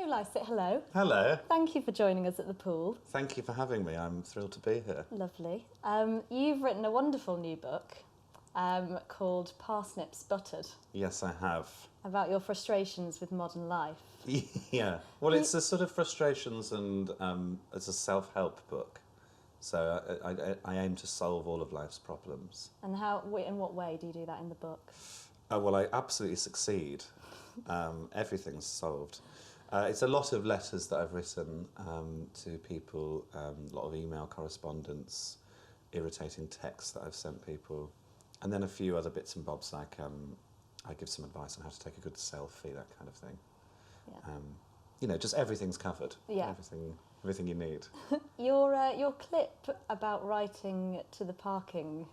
Lycett, hello. Hello. Thank you for joining us at the pool. Thank you for having me. I'm thrilled to be here. Lovely. You've written a wonderful new book called Parsnips Buttered. Yes, I have. About your frustrations with modern life. Yeah. Well, it's a sort of frustrations and it's a self-help book. So I aim to solve all of life's problems. And in what way do you do that in the book? Well, I absolutely succeed. Everything's solved. It's a lot of letters that I've written to people, a lot of email correspondence, irritating texts that I've sent people, and then a few other bits and bobs like I give some advice on how to take a good selfie, that kind of thing. Yeah. You know, just everything's covered. Yeah. Everything you need. Your clip about writing to the parking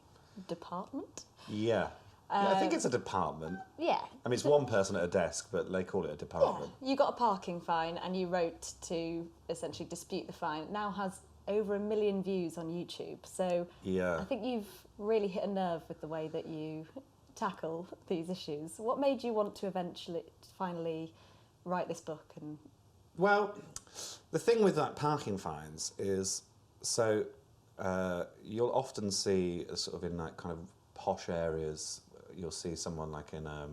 department? Yeah. Yeah, I think it's a department. Yeah. I mean, it's one person at a desk, but they call it a department. Yeah. You got a parking fine and you wrote to essentially dispute the fine. It now has over 1 million views on YouTube. So yeah. I think you've really hit a nerve with the way that you tackle these issues. What made you want to finally write this book? Well, the thing with that parking fines is, so you'll often see sort of in that kind of posh areas, you'll see someone like in a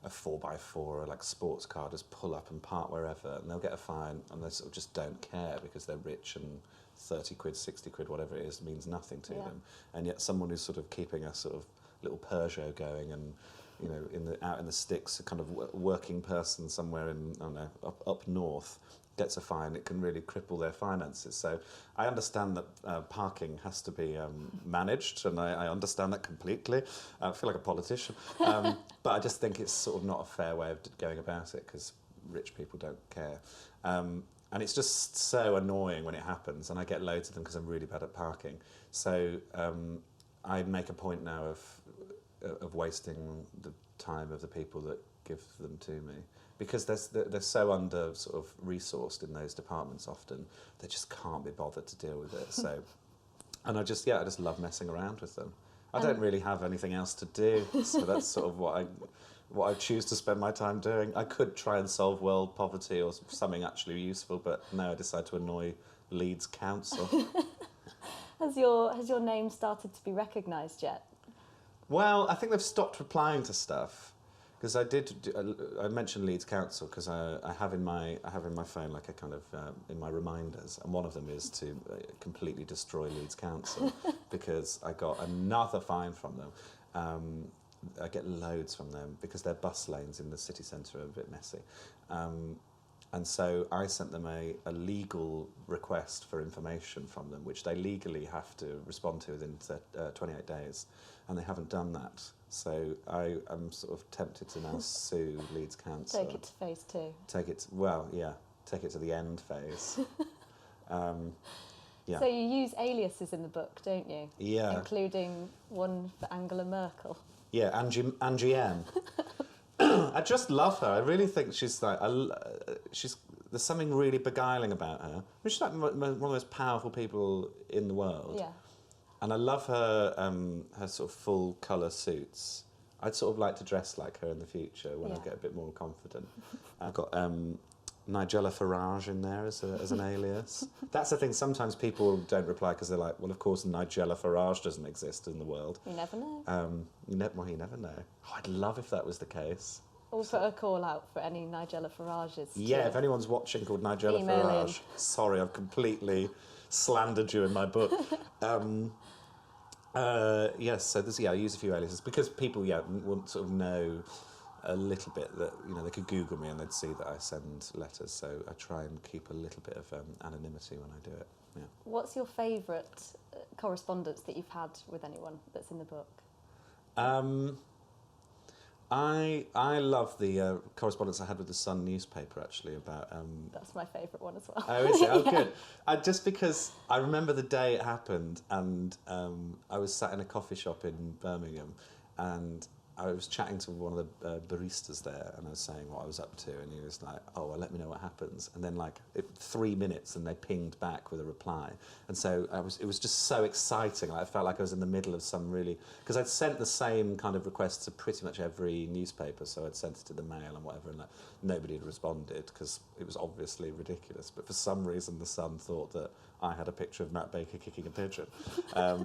4x4 or like sports car just pull up and park wherever, and they'll get a fine and they sort of just don't care because they're rich and 30 quid, 60 quid, whatever it is, means nothing to them. And yet someone who's sort of keeping a sort of little Peugeot going and, you know, out in the sticks, a kind of working person somewhere in, I don't know, up north, gets a fine, it can really cripple their finances. So I understand that parking has to be managed, and I understand that completely. I feel like a politician. But I just think it's sort of not a fair way of going about it, because rich people don't care. And it's just so annoying when it happens, and I get loads of them because I'm really bad at parking. So I make a point now of wasting the time of the people that give them to me, because they're so under sort of resourced in those departments often, they just can't be bothered to deal with it. So, and I just love messing around with them. I don't really have anything else to do, so that's sort of what I choose to spend my time doing. I could try and solve world poverty or something actually useful, but no, I decide to annoy Leeds Council. Has your name started to be recognised yet? Well, I think they've stopped replying to stuff. Because I mentioned Leeds Council because I have in my phone like a kind of in my reminders, and one of them is to completely destroy Leeds Council because I got another fine from them. I get loads from them because their bus lanes in the city centre are a bit messy, and so I sent them a legal request for information from them, which they legally have to respond to within 28 days, and they haven't done that. So I am sort of tempted to now sue Leeds Council. Take it to phase 2. Take it to the end phase. Yeah. So you use aliases in the book, don't you? Yeah. Including one for Angela Merkel. Yeah, Angie M. I just love her. I really think she's like, there's something really beguiling about her. She's like one of the most powerful people in the world. Yeah. And I love her her sort of full colour suits. I'd sort of like to dress like her in the future when I get a bit more confident. I've got Nigella Farage in there as an alias. That's the thing, sometimes people don't reply because they're like, well, of course Nigella Farage doesn't exist in the world. You never know. You never know. Oh, I'd love if that was the case. We'll put a call out for any Nigella Farages. Yeah, if anyone's watching called Nigella Farage, sorry, I've completely slandered you in my book. Yes, so I use a few aliases because people, want sort of know a little bit that, you know, they could Google me and they'd see that I send letters, so I try and keep a little bit of anonymity when I do it, yeah. What's your favourite correspondence that you've had with anyone that's in the book? I love the correspondence I had with the Sun newspaper, actually, about... That's my favourite one as well. Oh, is it? Oh, good. Just because I remember the day it happened, and I was sat in a coffee shop in Birmingham, and I was chatting to one of the baristas there, and I was saying what I was up to, and he was like, oh, well, let me know what happens. And then, like, 3 minutes and they pinged back with a reply. And so it was just so exciting. I felt like I was in the middle of some really, because I'd sent the same kind of requests to pretty much every newspaper, so I'd sent it to the Mail and whatever, and nobody had responded because it was obviously ridiculous. But for some reason, the Sun thought that I had a picture of Matt Baker kicking a pigeon.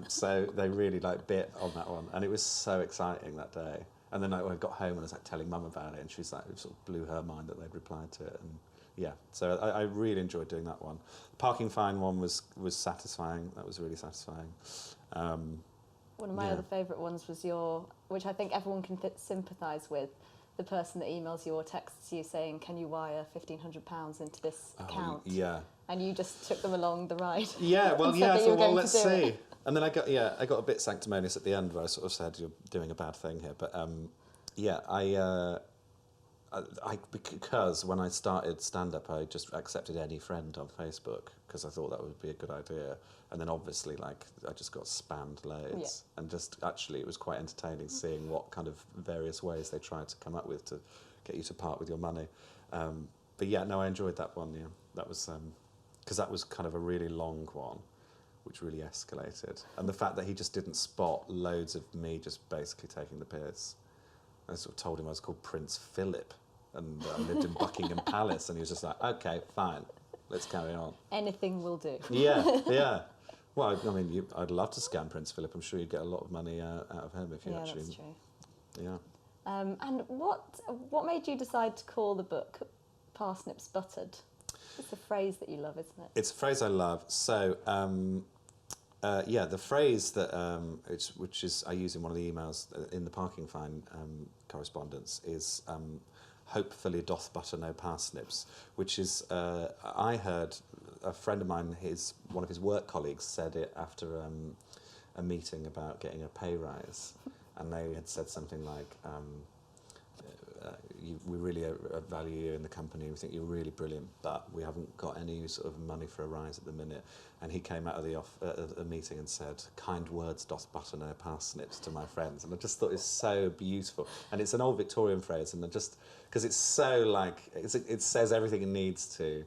So they really bit on that one, and it was so exciting that day. And then when I got home and I was telling Mum about it, and she was it sort of blew her mind that they'd replied to it. And yeah, so I really enjoyed doing that one. The parking fine one was satisfying. That was really satisfying. One of my other favourite ones was which I think everyone can sympathise with, the person that emails you or texts you saying, "Can you wire £1,500 into this account?" Yeah. And you just took them along the ride. Yeah, well, I thought, well, let's see. It. And then I got a bit sanctimonious at the end where I sort of said, "You're doing a bad thing here." But because when I started stand-up, I just accepted any friend on Facebook because I thought that would be a good idea. And then obviously, I just got spammed loads. And just actually, it was quite entertaining seeing what kind of various ways they tried to come up with to get you to part with your money. But yeah, no, I enjoyed that one, yeah. That was, because that was kind of a really long one, which really escalated. And the fact that he just didn't spot loads of me just basically taking the piss. I sort of told him I was called Prince Philip and I lived in Buckingham Palace, and he was just like, "Okay, fine, let's carry on." Anything will do. Yeah. Well, I mean, I'd love to scam Prince Philip. I'm sure you'd get a lot of money out of him if you actually... That's true. Yeah. And what made you decide to call the book Parsnips Buttered? It's a phrase that you love, isn't it? It's a phrase I love. So, the phrase that which is I use in one of the emails in the parking fine correspondence is "Hopefully doth butter no parsnips," which is I heard a friend of mine, one of his work colleagues, said it after a meeting about getting a pay rise, and they had said something like, "We really value you in the company. We think you're really brilliant, but we haven't got any sort of money for a rise at the minute." And he came out of the meeting and said, "Kind words doth butter no parsnips" to my friends. And I just thought it's so beautiful. And it's an old Victorian phrase, and because it's so it says everything it needs to,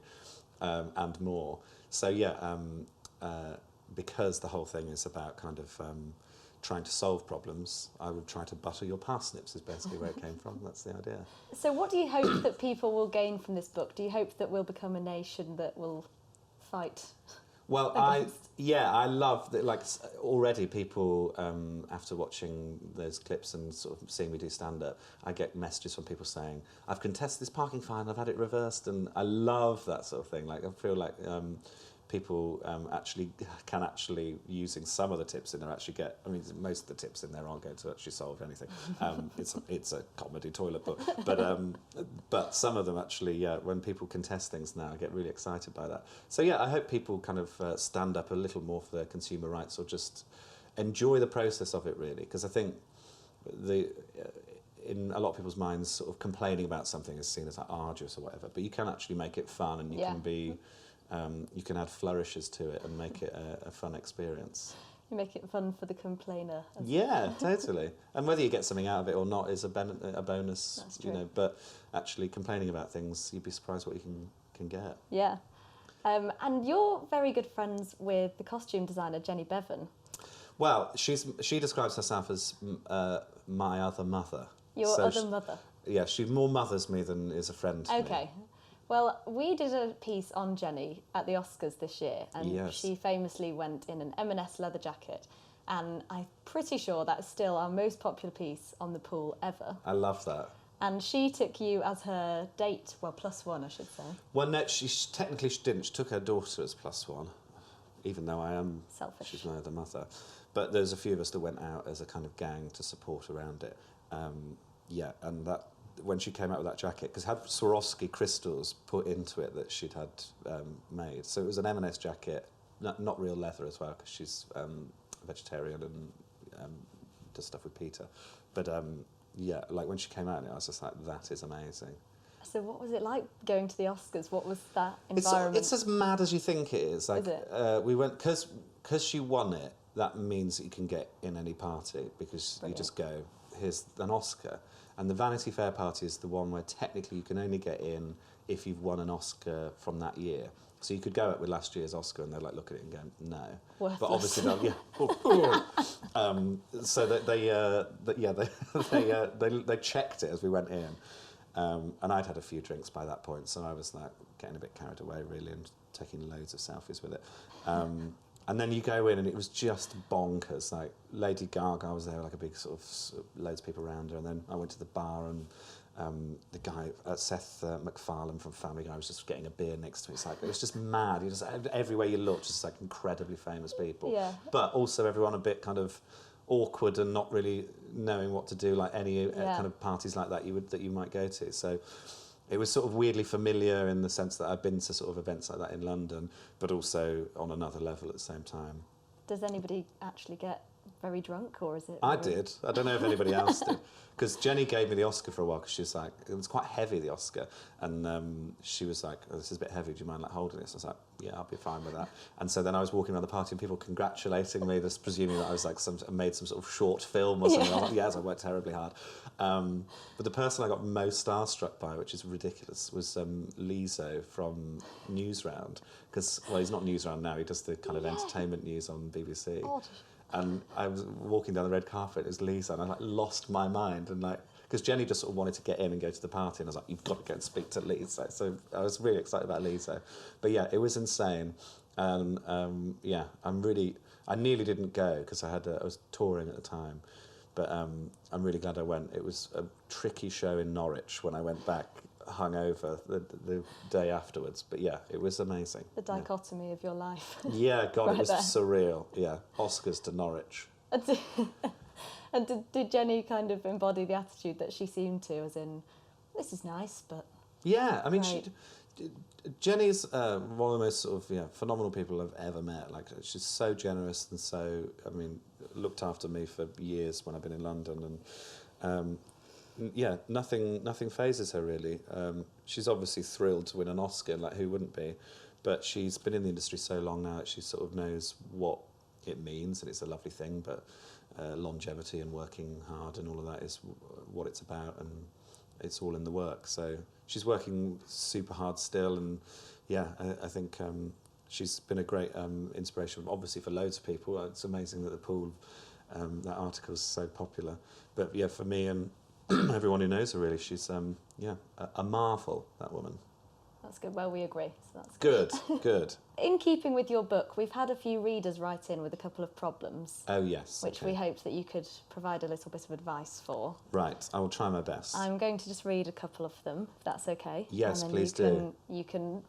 and more. So yeah, because the whole thing is about kind of trying to solve problems, I would try to butter your parsnips is basically where it came from. That's the idea. So what do you hope that people will gain from this book? Do you hope that we'll become a nation that will fight? Well, I love that. Already, people after watching those clips and sort of seeing me do stand-up, I get messages from people saying, "I've contested this parking fine, I've had it reversed," and I love that sort of thing. I feel like people actually using some of the tips in there actually get. I mean, most of the tips in there aren't going to actually solve anything. It's a comedy toilet book, but some of them actually, when people contest things now, I get really excited by that. So yeah, I hope people kind of stand up a little more for their consumer rights, or just enjoy the process of it, really, because I think in a lot of people's minds, sort of complaining about something is seen as arduous or whatever, but you can actually make it fun, and you can be. You can add flourishes to it and make it a fun experience. You make it fun for the complainer. Yeah, totally. And whether you get something out of it or not is a bonus. That's true. But actually complaining about things, you'd be surprised what you can get. Yeah. And you're very good friends with the costume designer Jenny Bevan. Well, she describes herself as my other mother. Your other mother? Yeah, she more mothers me than is a friend to me. Okay. Well, we did a piece on Jenny at the Oscars this year, and she famously went in an M&S leather jacket, and I'm pretty sure that's still our most popular piece on the pool ever. I love that. And she took you as her date, well, +1, I should say. Well, no, she technically she didn't. She took her daughter as +1, even though I am... Selfish. She's my other mother. But there's a few of us that went out as a kind of gang to support around it. And that... When she came out with that jacket, because it had Swarovski crystals put into it that she'd had made. So it was an M&S jacket, not real leather as well, because she's a vegetarian and does stuff with Peter. But when she came out, I was just like, that is amazing. So what was it like going to the Oscars? What was that environment? It's as mad as you think it is. Is it? We went, because she won it, that means that you can get in any party, because you just go, here's an Oscar. And the Vanity Fair party is the one where technically you can only get in if you've won an Oscar from that year. So you could go up with last year's Oscar and they'd like look at it and go, no. Worthless. But obviously so that they checked it as we went in. And I'd had a few drinks by that point, so I was like getting a bit carried away really and taking loads of selfies with it. And then you go in and it was just bonkers. Like Lady Gaga was there, like a big sort of loads of people around her. And then I went to the bar and the guy, Seth MacFarlane from Family Guy, was just getting a beer next to me. It's like, it was just mad. You just, everywhere you looked, just like incredibly famous people. Yeah. But also everyone a bit kind of awkward and not really knowing what to do, like any kind of parties like that you might go to. So it was sort of weirdly familiar in the sense that I've been to sort of events like that in London, but also on another level at the same time. Does anybody actually get very drunk, or is it? I did. I don't know if anybody else did. Because Jenny gave me the Oscar for a while, because she was like, it was quite heavy, the Oscar, and she was like, oh, this is a bit heavy, do you mind like holding this? I was like, yeah, I'll be fine with that. And so then I was walking around the party and people congratulating me, just presuming that I was like made some sort of short film or something. I was like, yes, I worked terribly hard. But the person I got most starstruck by, which is ridiculous, was Lizzo from Newsround. Because, well, he's not Newsround now, he does the kind of entertainment news on BBC. Odd. And I was walking down the red carpet, it was Lisa, and I like lost my mind, and like, because Jenny just sort of wanted to get in and go to the party, and I was like, you've got to go and speak to Lisa. So I was really excited about Lisa. But yeah, it was insane. And yeah, I nearly didn't go because I was touring at the time, but I'm really glad I went. It was a tricky show in Norwich when I went back hungover the day afterwards, but yeah, it was amazing. The dichotomy of your life. Yeah, God, Right it was there. surreal. Yeah, Oscars to Norwich. And did Jenny kind of embody the attitude that she seemed to, as in, this is nice, but... Yeah, I mean, Right. Jenny's one of the most sort of phenomenal people I've ever met. Like, she's so generous and so, I mean, looked after me for years when I've been in London, and yeah, nothing phases her really. She's obviously thrilled to win an Oscar, like who wouldn't be? But she's been in the industry so long now that she sort of knows what it means, and it's a lovely thing. But longevity and working hard and all of that is what it's about, and it's all in the work. So she's working super hard still, and yeah, I think she's been a great inspiration, obviously for loads of people. It's amazing that the pool, that article is so popular. But yeah, for me and everyone who knows her, really, she's a marvel, that woman. That's good. Well, we agree. So that's Good. In keeping with your book, we've had a few readers write in with a couple of problems. Oh, yes. Which we hoped that you could provide a little bit of advice for. Right, I will try my best. I'm going to just read a couple of them, if that's okay. Yes, and then please do. You can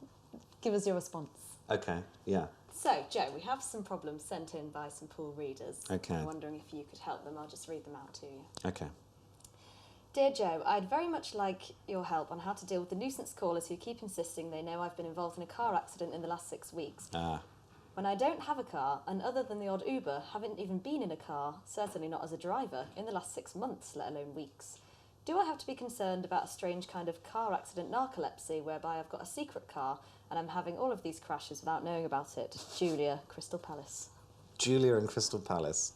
give us your response. Okay, yeah. So, Joe, we have some problems sent in by some pool readers. Okay. I'm wondering if you could help them. I'll just read them out to you. Okay. Dear Joe, I'd very much like your help on how to deal with the nuisance callers who keep insisting they know I've been involved in a car accident in the last 6 weeks. When I don't have a car, and other than the odd Uber, haven't even been in a car, certainly not as a driver, in the last 6 months, let alone weeks. Do I have to be concerned about a strange kind of car accident narcolepsy whereby I've got a secret car and I'm having all of these crashes without knowing about it? Julia, Crystal Palace. Julia in Crystal Palace.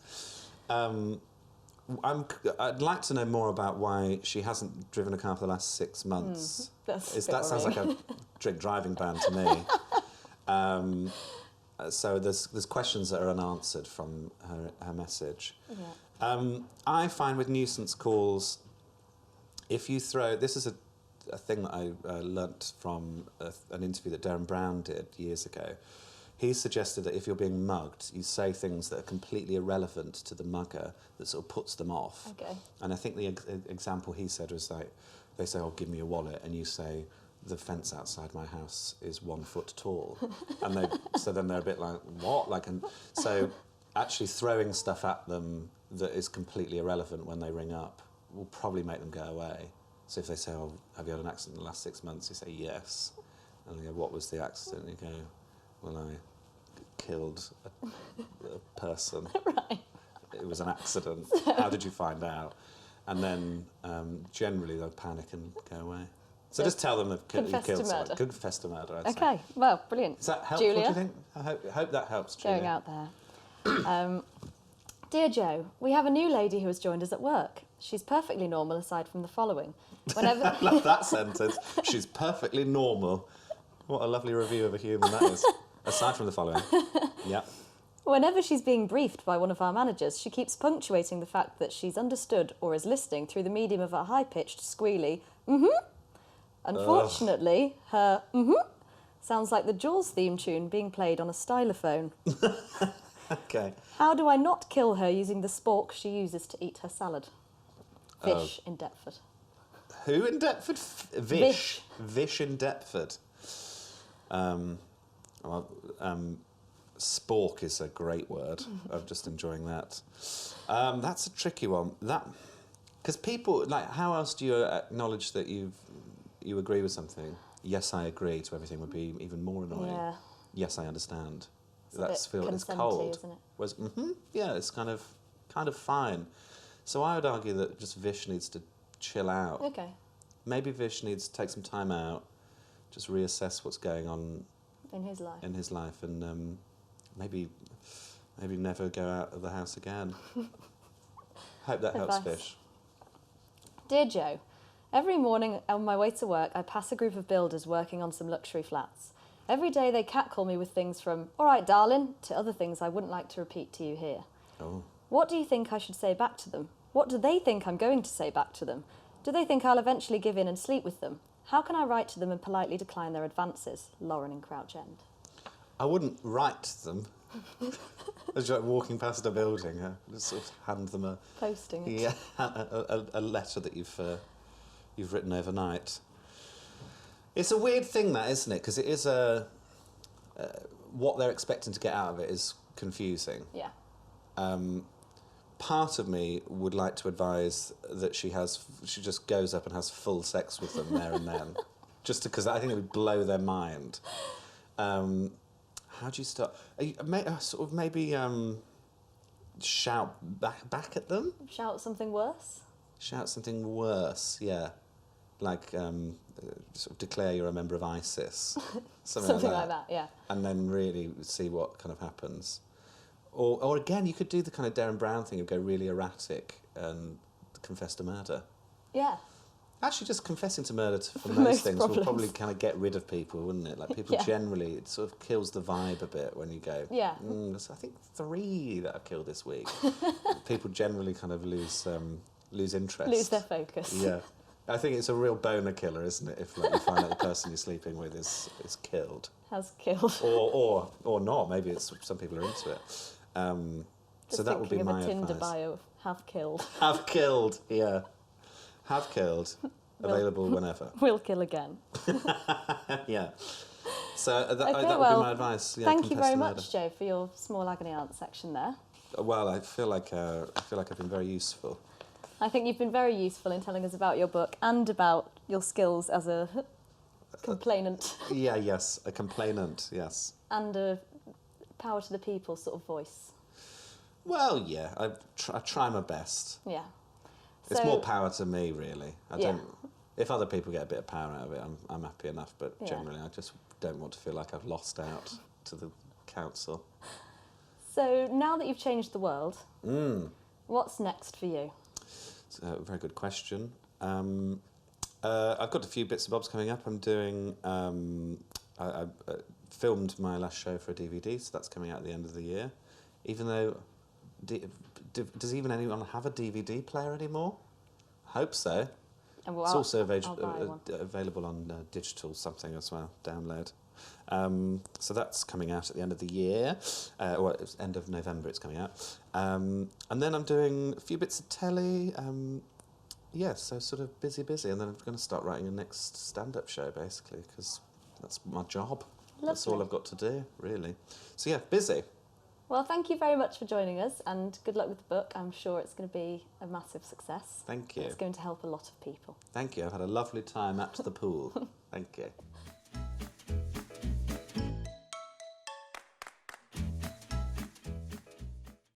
I'd like to know more about why she hasn't driven a car for the last 6 months. That sounds like a drink driving ban to me. So there's questions that are unanswered from her message. Yeah. I find with nuisance calls, if you throw... This is a thing that I learnt from an interview that Darren Brown did years ago. He suggested that if you're being mugged, you say things that are completely irrelevant to the mugger that sort of puts them off. Okay. And I think the example he said was like, they say, oh, give me your wallet, and you say, the fence outside my house is 1 foot tall. And so then they're a bit like, what? And so actually throwing stuff at them that is completely irrelevant when they ring up will probably make them go away. So if they say, oh, have you had an accident in the last 6 months? You say, yes. And they go, what was the accident? And you go, well, I killed a person. Right. It was an accident. How did you find out? And then generally they'll panic and go away. So just tell them you killed someone. Confess to murder, I'd say. Okay, well, brilliant. Does that help? Julia? Julia? What do you think? I hope that helps, Julia. Going out there. Dear Joe, we have a new lady who has joined us at work. She's perfectly normal aside from the following. Whenever I love that sentence. She's perfectly normal. What a lovely review of a human that is. Aside from the following. Yeah. Whenever she's being briefed by one of our managers, she keeps punctuating the fact that she's understood or is listening through the medium of a high-pitched, squealy, Unfortunately, her sounds like the Jaws theme tune being played on a stylophone. Okay. How do I not kill her using the spork she uses to eat her salad? Vish in Deptford. Who in Deptford? Vish. Vish in Deptford. Spork is a great word. I'm just enjoying that. That's a tricky one. Because people, like, how else do you acknowledge that you agree with something? Yes, I agree to everything would be even more annoying. Yeah. Yes, I understand. It's cold. Isn't it? Whereas, yeah, it's kind of fine. So I would argue that just Vish needs to chill out. Okay. Maybe Vish needs to take some time out, just reassess what's going on in his life, and maybe never go out of the house again. Hope that helps Vish. Dear Joe, every morning on my way to work, I pass a group of builders working on some luxury flats. Every day they catcall me with things from, all right, darling, to other things I wouldn't like to repeat to you here. Oh. What do you think I should say back to them? What do they think I'm going to say back to them? Do they think I'll eventually give in and sleep with them? How can I write to them and politely decline their advances? Lauren in Crouch End. I wouldn't write to them. As you're like walking past a building, just sort of hand them a letter that you've written overnight. It's a weird thing, that, isn't it? Because it is what they're expecting to get out of it is confusing. Yeah. Part of me would like to advise that she just goes up and has full sex with them there and then, just because I think it would blow their mind. How do you start? Maybe shout back at them. Shout something worse. Shout something worse, yeah, like sort of declare you're a member of ISIS, something like that, yeah. And then really see what kind of happens. Or again, you could do the kind of Derren Brown thing of go really erratic and confess to murder. Yeah. Actually, just confessing to murder for most things will probably kind of get rid of people, wouldn't it? Like people generally, it sort of kills the vibe a bit when you go, so I think 3 that I've killed this week. People generally kind of lose interest. Lose their focus. Yeah. I think it's a real boner killer, isn't it? If like, you find out the person you're sleeping with is killed. Has killed. Or not. Maybe some people are into it. So that would be my advice. Tinder bio, have killed. Have killed, yeah. Have killed. Available whenever. We'll kill again. Yeah. So that would be my advice. Yeah, thank you very much, Joe, for your small agony aunt section there. Well, I feel like I've been very useful. I think you've been very useful in telling us about your book and about your skills as a complainant. Yes, a complainant, yes. And a power to the people sort of voice. Well, yeah, I try my best. Yeah. It's more power to me, really. I don't. If other people get a bit of power out of it, I'm happy enough. But generally, I just don't want to feel like I've lost out to the council. So now that you've changed the world, what's next for you? It's a very good question. I've got a few bits and bobs coming up. I'm doing. I filmed my last show for a DVD, so that's coming out at the end of the year. Even though, does even anyone have a DVD player anymore? Hope so. Well, it's also available on digital something as well, download. So that's coming out at the end of the year. It's end of November it's coming out. And then I'm doing a few bits of telly. So sort of busy. And then I'm going to start writing a next stand-up show, basically, because that's my job. Lovely. That's all I've got to do, really. So yeah, busy. Well, thank you very much for joining us, and good luck with the book. I'm sure it's going to be a massive success. Thank you. It's going to help a lot of people. Thank you. I've had a lovely time at the pool. Thank you.